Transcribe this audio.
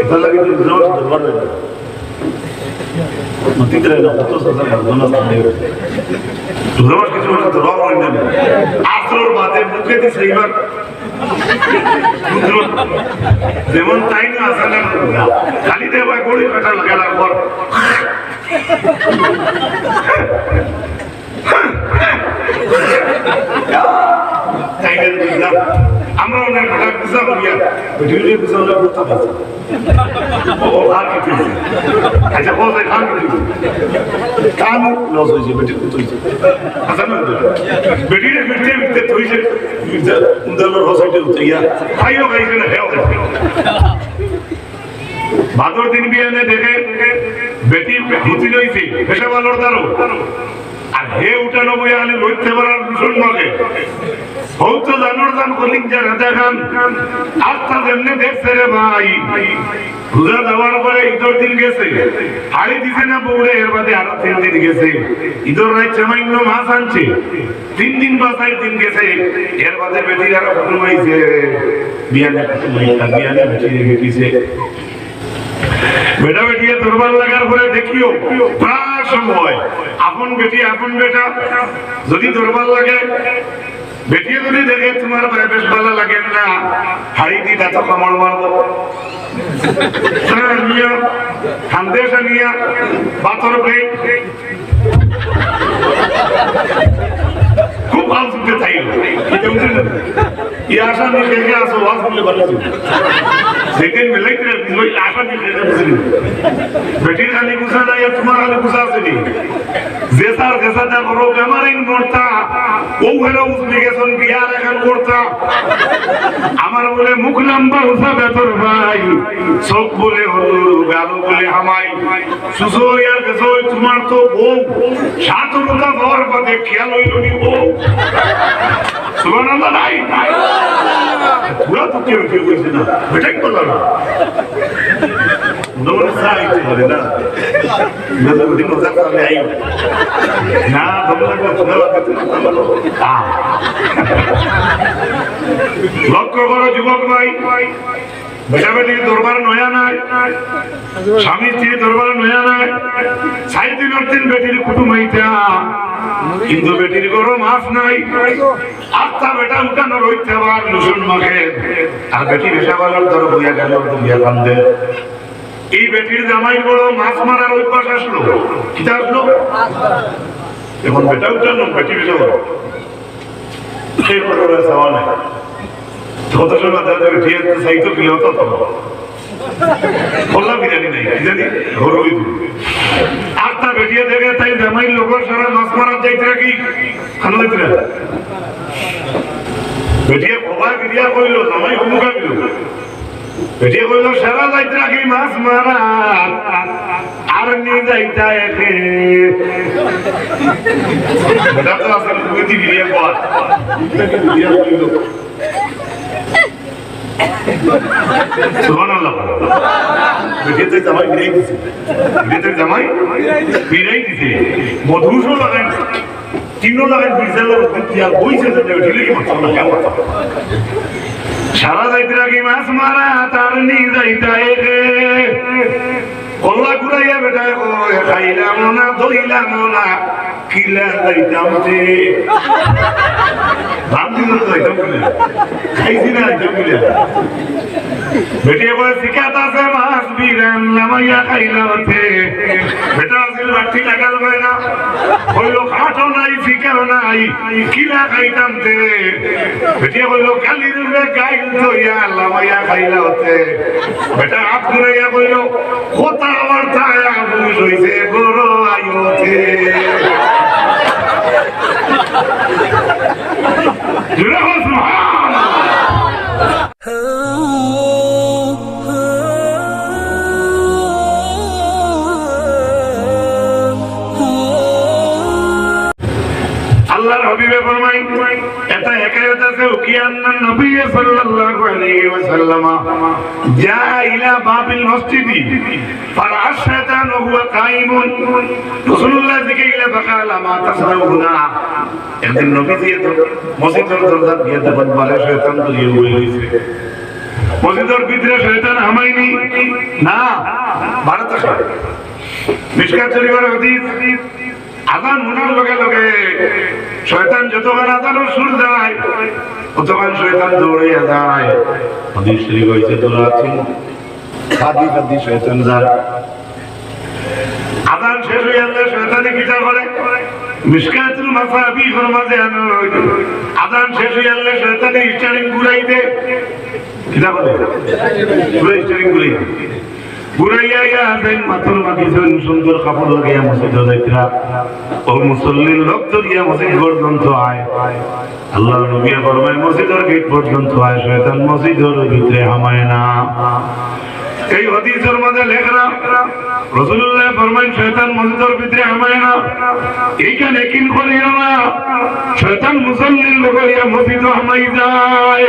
তাহলে কিন্তু জোর দরবার হইল নদীতে না কত সাজা বর্ণনা করে জোর কিছু দরবার হইল না আসর বাদে মুখে দি সেইবার যেমন তাই না আসলে খালি দেবা গড়ি কাটা লাগার পর আমরা অনেক ঘটনা বুঝা করিয়া ভিডিও বুঝা হলে বুঝতে পারছি ও আর কি আচ্ছা বল খান কান লস হয়েছে বেটি হয়েছে আচ্ছা না বেটিরে ফিরতে ফিরতে হয়েছে উন্দালোর হসাইতে উঠিয়া খাইও খাইছে না হেও ভাদর দিন বিয়ানে দেখে বেটি হুতি লইছে পেশাওয়ালোর দারো আর হে উঠানো বই আলে লইতে পারার ভীষণ মগে বহুত জানোর জান কলিং যারা দেখান আস্থা যেমনি দেখছে রে ভাই রোজা দেওয়ার পরে ঈদের দিন গেছে হাড়ি দিছে না বউরে এর বাদে আরো 3 দিন গেছে ঈদের রাত সামান্য মাছ আনছে 3 দিন বাসায় দিন গেছে এর বাদে বেটির আরো ঘুমাইছে বিয়ানে বিয়ানে বেটি গেছে বেটা বেটিয়ে দরবার লাগার পরে দেখিও প্রায় সময় আপন বেটি আপন বেটা যদি দরবার লাগে বেটিয়ে যদি দেখে তোমার বেশ ভালো লাগে না হাড়ি দি দাঁত কামড় মারবো নিয়া সন্দেশ নিয়া বাতর প্লেট খুব ভালো শুনতে চাই আশা নিয়ে দেখে আসো ওয়াজ করলে ভালো সেকেন্ড মিলাইতে আশা নিয়ে দেখে বুঝলি বেটির খালি গুছা নাই তোমার খালি গুছা আছে নি জেসার জেসাটা করো বেমারিন মরতা ও হেরা উসলি গেছন বিয়ার এখন করতা আমার বলে মুখ লম্বা উসা বেতর ভাই চোখ বলে হলু গালো বলে হামাই সুসো ইয়ার গেছো তোমার তো বউ সাত রুকা হওয়ার পথে খেয়াল হইল নি বউ সুবহানাল্লাহ নাই পুরা তো কেউ কেউ কইছে না বেটাই বললাম না নমন সাইতে হবে না নজর দিন নজর করে আই না তোমরা তোমরা লক্ষ্য করো যুবক ভাই বেটা বেটির দরবার নয়া নাই স্বামী স্ত্রীর দরবার নয়া নাই 6 দিন 8 দিন বেটির কুটুম হইতা কিন্তু বেটির গরম মাছ নাই আত্মা বেটা উঠানো রইতে আবার লুসুন মাখে আর বেটি বেশাবালার দর বইয়া গেল দুনিয়া কান্দে এই বেটির জামাই বড় মাছ মারার অভ্যাস আসলো কি আসলো এখন বেটা উঠানো বেটি বেশাবালা সেই বড় সওয়াল কত সময় দাদা ঠিক সাইতো কি হতো তো বললাম বিরিয়ানি নাই কি জানি ঘরোই আটটা বেটিয়ে দেখে তাই জামাই লোকের সারা মাছ মারার যাইতে রাখি খানো দিতে বেটিয়ে কবাই বিরিয়া কইল জামাই হুমুকা দিল বেটিয়ে কইল সারা যাইতে রাখি মাছ মারা আর নি যাইতা একে বেটা তো আসলে বুঝি বিরিয়া কর বিরিয়া কইল সুবহানাল্লাহ বেটিতে জামাই বিরাই দিছে বেটিতে জামাই বিরাই দিছে মধুসো লাগাই তিনও লাগাই বিজেলো দিয়া বইছে যে ঢিলে কি মাথা না কেমন সারা যাইতে রাখি মাছ মারা তার নি যাইতা একে কল্লা কুড়াইয়া বেটা কয় খাইলাম না দইলাম না কিলা যাইতাম যে বান্দি তো যাইতাম কিলা খাইছি না যাইতাম কিলা বেটিয়ে বলে শিখাত আছে মাছ বিরান নামাইয়া খাইলা হতে বেটা আসিল বাটি লাগাল হয় না কইল খাটো নাই শিখাও নাই কিলা খাইতাম তে বেটিয়ে কইল কালির গাইল ধইয়া নামাইয়া খাইলা হতে বেটা হাত ঘুরাইয়া কইল কথা আমার ছায়া বুঝ হইছে গরো আইতে জুড়ে হো আল্লাহর হাবিবে ফরমায় এটা হিকায়াত আছে কিয়ান্নান নবী সাল্লাল্লাহু আলাইহি ওয়াসাল্লাম জা ইলা বাবিল মসজিদি ফারাআ শাইতান ওয়া কাঈমুন রাসূলুল্লাহ দিকে ইলা ফাকালা মা তাসনাউনা একদিন নবী দিয়ে মসজিদের দরজা দিয়ে দেন বলে শয়তান তো ইয়ে হইছে মসজিদের ভিতরে শয়তান হামায়নি না ভারত মিশকাত শরীফের হাদিস আযান শোনার লগে লগে শয়তান যতক্ষণ আযানের সুর যায় ততক্ষণ শয়তান দৌড়াইয়া যায় হাদিস শরীফ হইছে দৌড়াচ্ছি হাদি হাদি শয়তান যায় আযান শেষ হয়ে গেলে শয়তানে কি করে মিশকাতুল মাসাবিহর মাঝে আনো আযান শেষ হয়ে গেলে শয়তানে স্টারিং ঘুরাই দে কিটা বলে ঘুরাই স্টারিং ঘুরাই ঘুরাইয়া আছেন মাথার মাটিজন সুন্দর কাপড় লাগাইয়া মসজিদে যাইতরা ও মুসল্লির রক্ত দিয়া মসজিদ পর্যন্ত আয় আল্লাহর নবী ফরমায় মসজিদের গেট পর্যন্ত আয় শয়তান মসজিদের ভিতরে হামায় না এই হাদিসের মধ্যে লেখা রাসূলুল্লাহ ফরমান শয়তান মসজিদের ভিতরে হামায় না এইখানে কিন করিয়া না শয়তান মুসল্লির লোক মসজিদে হামাই যায়